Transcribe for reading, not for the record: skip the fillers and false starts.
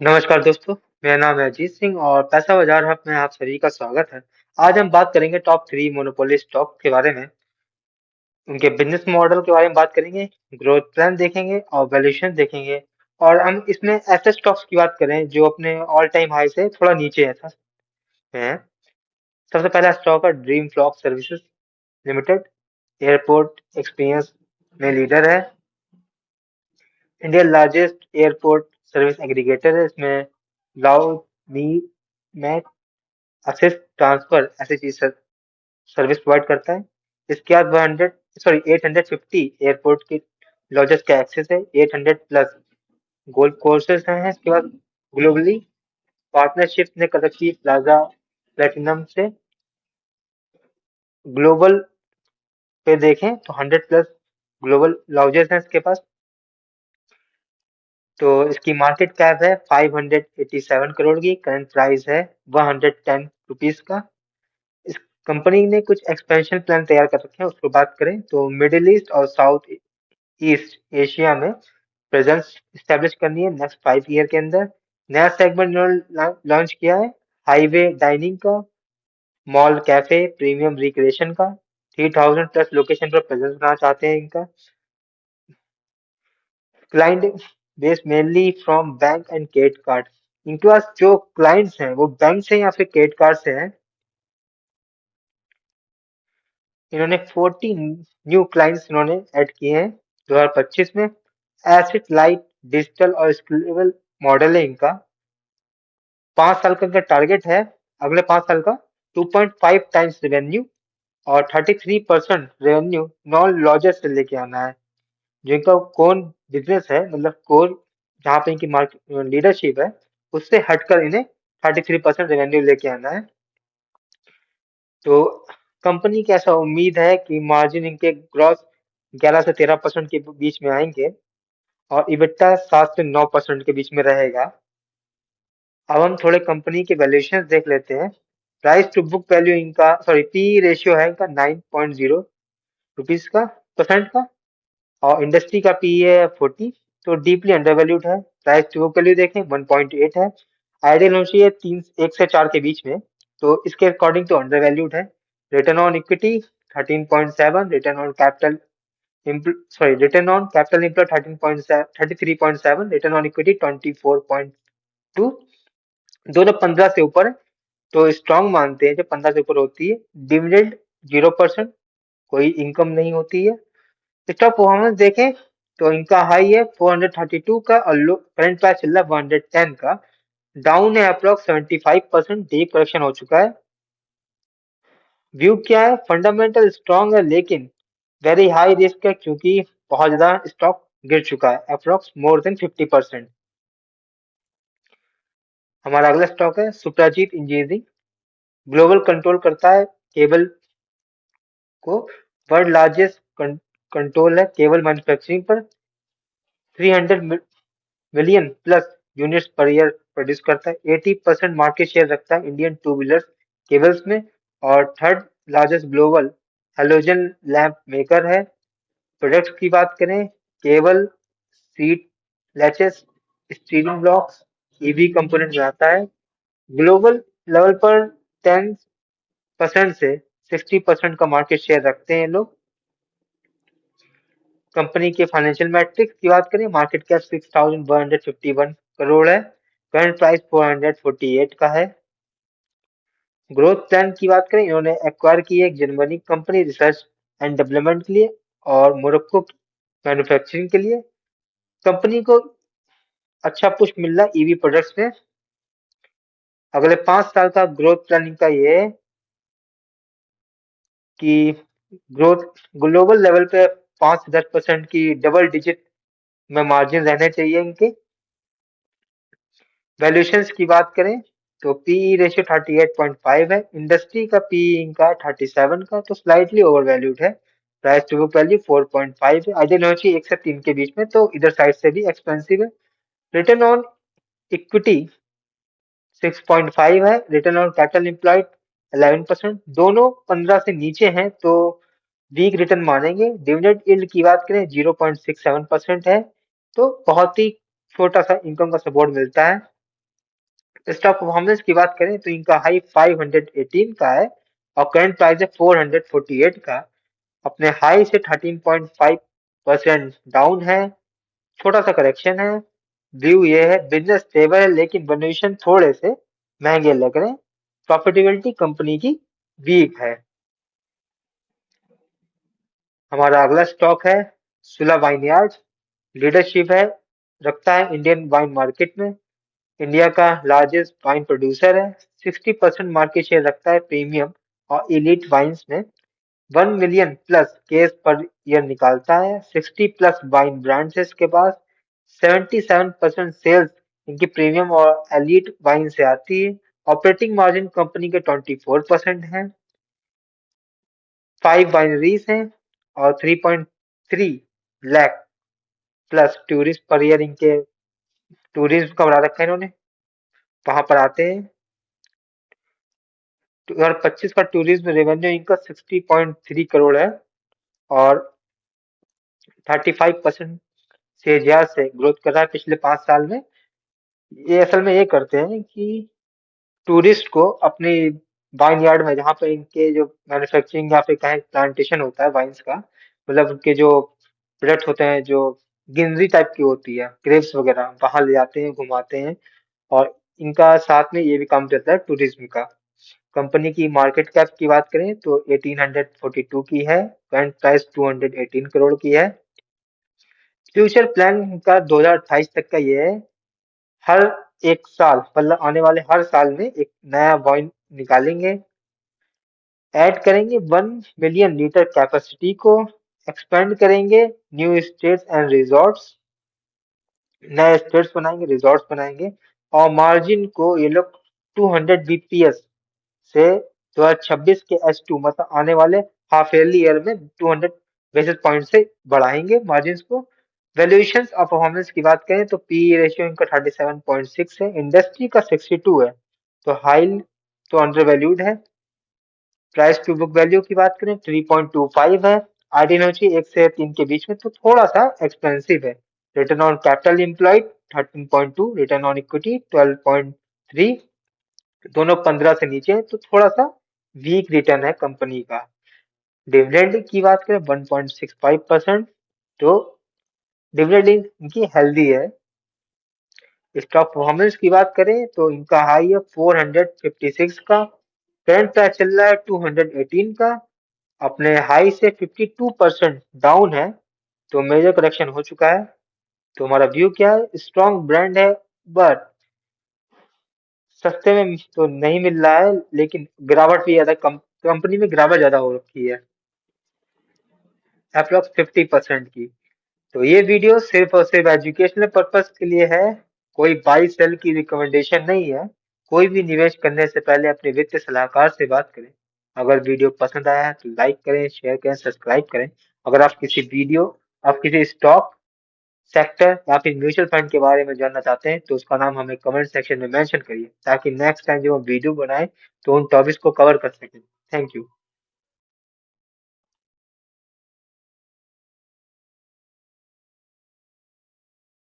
नमस्कार दोस्तों, मेरा नाम है अजीत सिंह और पैसा बाजार हब में आप सभी का स्वागत है। आज हम बात करेंगे टॉप थ्री मोनोपोली स्टॉक के बारे में, उनके बिजनेस मॉडल के बारे में बात करेंगे, ग्रोथ प्लान देखेंगे और वैल्यूएशन देखेंगे। और हम इसमें ऐसे स्टॉक्स की बात करें जो अपने ऑल टाइम हाई से थोड़ा नीचे हैं। सबसे पहला स्टॉक है dream flog services limited. Airport experience में लीडर है। India largest airport service aggregator है। इसमें लाओ मी मैक असिस्ट ट्रांसफर ऐसी चीज सर्विस प्रोवाइड करता है। इसके बाद 850 एयरपोर्ट की लॉजेस का एक्सेस है। 800 प्लस गोल्फ कोर्सेज हैं। इसके बाद ग्लोबली पार्टनरशिप ने कर रखी है प्लाजा प्लेटिनम से। ग्लोबल पे देखें तो 100 प्लस ग्लोबल लॉजेस हैं इसके पास। तो इसकी मार्केट कैप है 587 करोड़ की। करंट प्राइस है 110 रुपीज का। इस कंपनी ने कुछ एक्सपेंशन प्लान तैयार कर रखे हैं, उसको बात करें तो मिडिल ईस्ट और साउथ ईस्ट एशिया में प्रेजेंस स्टैब्लिश करनी है नेक्स्ट 5 ईयर के अंदर। नया सेगमेंट इन्होंने लॉन्च किया है हाईवे डाइनिंग का, मॉल कैफे, प्रीमियम रिक्रिएशन का। 3000 प्लस लोकेशन पर प्रेजेंस बनाना चाहते हैं इनका। Client base mainly from bank and credit card. इनके पास जो क्लाइंट्स हैं वो बैंक से या फिर क्रेडिट कार्ड से हैं। इन्होंने 40 न्यू क्लाइंट्स इन्होंने ऐड किए हैं 2025 में। एसेट लाइट डिजिटल और स्केलेबल मॉडल है इनका। 5 साल का इनका टारगेट है, अगले 5 साल का 2.5 टाइम्स रेवेन्यू और 33% रेवेन्यू नॉन लॉजेस से लेके आना है। जो इनका कोर बिजनेस है, मतलब कोर जहाँ पे इनकी मार्केट लीडरशिप है, उससे हटकर इन्हें 33% रेवेन्यू लेके आना है। तो कंपनी की ऐसा उम्मीद है कि मार्जिन इनके ग्रॉस 11 से 13% के बीच में आएंगे और इबिट्टा 7 से 9% के बीच में रहेगा। अब हम थोड़े कंपनी के वैल्यूएशन देख लेते हैं। प्राइस टू बुक वैल्यू इनका पी रेशियो है इनका 9.0 रुपीज का परसेंट का। और इंडस्ट्री का पी है 40, तो डीपली अंडर वैल्यूड है। प्राइस टू बुक वैल्यू देखें 1.8 है। आइडियल होनी चाहिए 1 से 4 के बीच में, तो इसके अकॉर्डिंग तो अंडर वैल्यूड है। Return on equity 13.7, return on capital return on capital employed 33.7, return on equity 24.2। दोनों 15 से ऊपर है, तो स्ट्रांग मानते हैं जब 15 से ऊपर होती है। डिविडेंड 0%, कोई इनकम नहीं होती है। स्टॉक परफॉर्मेंस देखें तो इनका हाई है 432 का और लो करंट प्राइस चल रहा है 110 का। डाउन है अप्रोक्स 75%, डीप करेक्शन हो चुका है। व्यू क्या है, फंडामेंटल स्ट्रांग है लेकिन वेरी हाई रिस्क है क्योंकि बहुत ज्यादा स्टॉक गिर चुका है, अप्रोक्स मोर देन 50%। हमारा अगला स्टॉक है सुप्रजीत इंजीनियरिंग। ग्लोबल कंट्रोल करता है केबल को। वर्ल्ड लार्जेस्ट कंट्रोल है केबल मैन्युफैक्चरिंग पर। 300 million plus units per year produce करता है। 80% मार्केट शेयर रखता है इंडियन टू व्हीलर केबल्स में। और third largest global halogen lamp maker है। प्रोडक्ट्स की बात करें, cable, seat latches, steering blocks, EV component बनाता है। ग्लोबल लेवल पर 10% से 60% का मार्केट शेयर रखते हैं लोग। कंपनी के फाइनेंशियल मैट्रिक्स की बात करें, मार्केट कैप 6151 करोड़ है। करंट प्राइस 448 का है। ग्रोथ प्लान की बात करें, इन्होंने एक्वायर की है एक Germany company research and development के लिए और मोरक्को मैन्युफैक्चरिंग के लिए। कंपनी को अच्छा पुश मिल रहा है ईवी प्रोडक्ट्स में। अगले 5 साल का ग्रोथ प्लानिंग का ये है कि ग्रोथ ग्लोबल लेवल पे 5 से 10% की डबल डिजिट में मार्जिन रहने चाहिए इनके। वैल्यूएशंस की बात करें तो पीई रेशियो 38.5 है। इंडस्ट्री का पीई इनका 37 का, तो स्लाइटली ओवर वैल्यूड है। प्राइस टू बुक वैल्यू 4.5 है। आइडियल होना चाहिए 1 से 3 के बीच में, तो इधर साइड से भी एक्सपेंसिव है। रिटर्न ऑन इक्विटी 6.5 है। Return on capital employed 11%। दोनों 15 से नीचे हैं तो वीक रिटर्न मानेंगे। डिविडेंड यील्ड की बात करें 0.67% है, तो बहुत ही छोटा सा इनकम का सपोर्ट मिलता है। स्टॉक परफॉर्मेंस की बात करें तो इनका हाई 518 का है और करंट प्राइस है 448 का। अपने हाई से 13.5% डाउन है, छोटा सा करेक्शन है। व्यू ये है, बिजनेस स्टेबल है लेकिन वैल्यूएशन थोड़े से महंगे लग रहे हैं। प्रॉफिटेबिलिटी कंपनी की वीक है। हमारा अगला स्टॉक है सुला वाइनयार्ड। लीडरशिप है रखता है इंडियन वाइन मार्केट में। इंडिया का लार्जेस्ट वाइन प्रोड्यूसर है। 60% मार्केट शेयर रखता है प्रीमियम और एलीट वाइन्स में। 1 million plus case per year निकालता है। 60 प्लस वाइन ब्रांड्स है इसके पास। 77% सेल्स इनकी प्रीमियम और एलीट वाइन से आती है। ऑपरेटिंग मार्जिन कंपनी के 24% है। 5 वाइनरीज हैं और 3.3 lakh plus tourist per year इनके टूरिज्म का बढ़ा रखा है इन्होंने, वहां पर आते हैं। 2025 का टूरिज्म रेवेन्यू इनका 60.3 करोड़ है और 35% से ज्यादा से ग्रोथ कर रहा है पिछले 5 साल में। ये असल में ये करते हैं कि टूरिस्ट को अपनी वाइन यार्ड में, जहाँ पे इनके जो मैन्युफैक्चरिंग या फिर कहें प्लांटेशन होता है वाइन्स का, मतलब उनके जो प्रोडक्ट होते हैं, जो गिनरी टाइप की होती है ग्रेप्स वगैरह, वहां ले जाते हैं, घुमाते हैं। और इनका साथ में ये भी काम चलता है टूरिज्म का। कंपनी की मार्केट कैप की बात करें तो 1842 की है। करंट प्राइस 218 करोड़ की है। फ्यूचर प्लान का 2028 तक का ये है, हर एक साल मतलब आने वाले हर साल में एक नया वाइन निकालेंगे, ऐड करेंगे 1 मिलियन लीटर कैपेसिटी को, एक्सपेंड करेंगे न्यू स्टेट्स एंड रिजॉर्ट्स, नए स्टेट्स बनाएंगे, रिजॉर्ट्स बनाएंगे। और मार्जिन को ये लोग 200 बीपीएस से 2026 के H2 मतलब आने वाले हाफ ईयरली ईयर में 200 बेसिस पॉइंट से बढ़ाएंगे मार्जिन को। वैल्यूएशन और परफॉर्मेंस की बात करें तो पी रेशियो इनका 37.6 है, इंडस्ट्री का 62 है, तो हाई तो अंडर वैल्यूड है। प्राइस टू बुक वैल्यू की बात करें 3.25 है। आर्डिनोची 1 से 3 के बीच में, तो थोड़ा सा एक्सपेंसिव है। Return on capital employed 13.2, return on equity 12.3, दोनों 15 से नीचे हैं, तो थोड़ा सा वीक रिटर्न है कंपनी का। डिविडेंड की बात करें 1.65%, तो डिविडेंड इनकी हेल्दी है। स्टॉक परफॉर्मेंस की बात करें तो इनका हाई है 456 का। करंट प्राइस चल रहा है 218 का। अपने हाई से 52% डाउन है, तो मेजर करेक्शन हो चुका है। तो हमारा व्यू क्या है, स्ट्रॉन्ग ब्रांड है बट सस्ते में तो नहीं मिल रहा है, लेकिन गिरावट भी ज्यादा, कंपनी में गिरावट ज्यादा हो रखी है, अप्रोक्स 50% की। तो ये वीडियो सिर्फ और सिर्फ एजुकेशनल पर्पस के लिए है, कोई बाई सेल की रिकमेंडेशन नहीं है। कोई भी निवेश करने से पहले अपने वित्तीय सलाहकार से बात करें। अगर वीडियो पसंद आया है तो लाइक करें, शेयर करें, सब्सक्राइब करें। अगर आप किसी स्टॉक सेक्टर या फिर म्यूचुअल फंड के बारे में जानना चाहते हैं तो उसका नाम हमें कमेंट सेक्शन में मेंशन करिए, ताकि नेक्स्ट टाइम जब हम वीडियो बनाएं तो उन टॉपिक्स को कवर कर सकें। Thank you.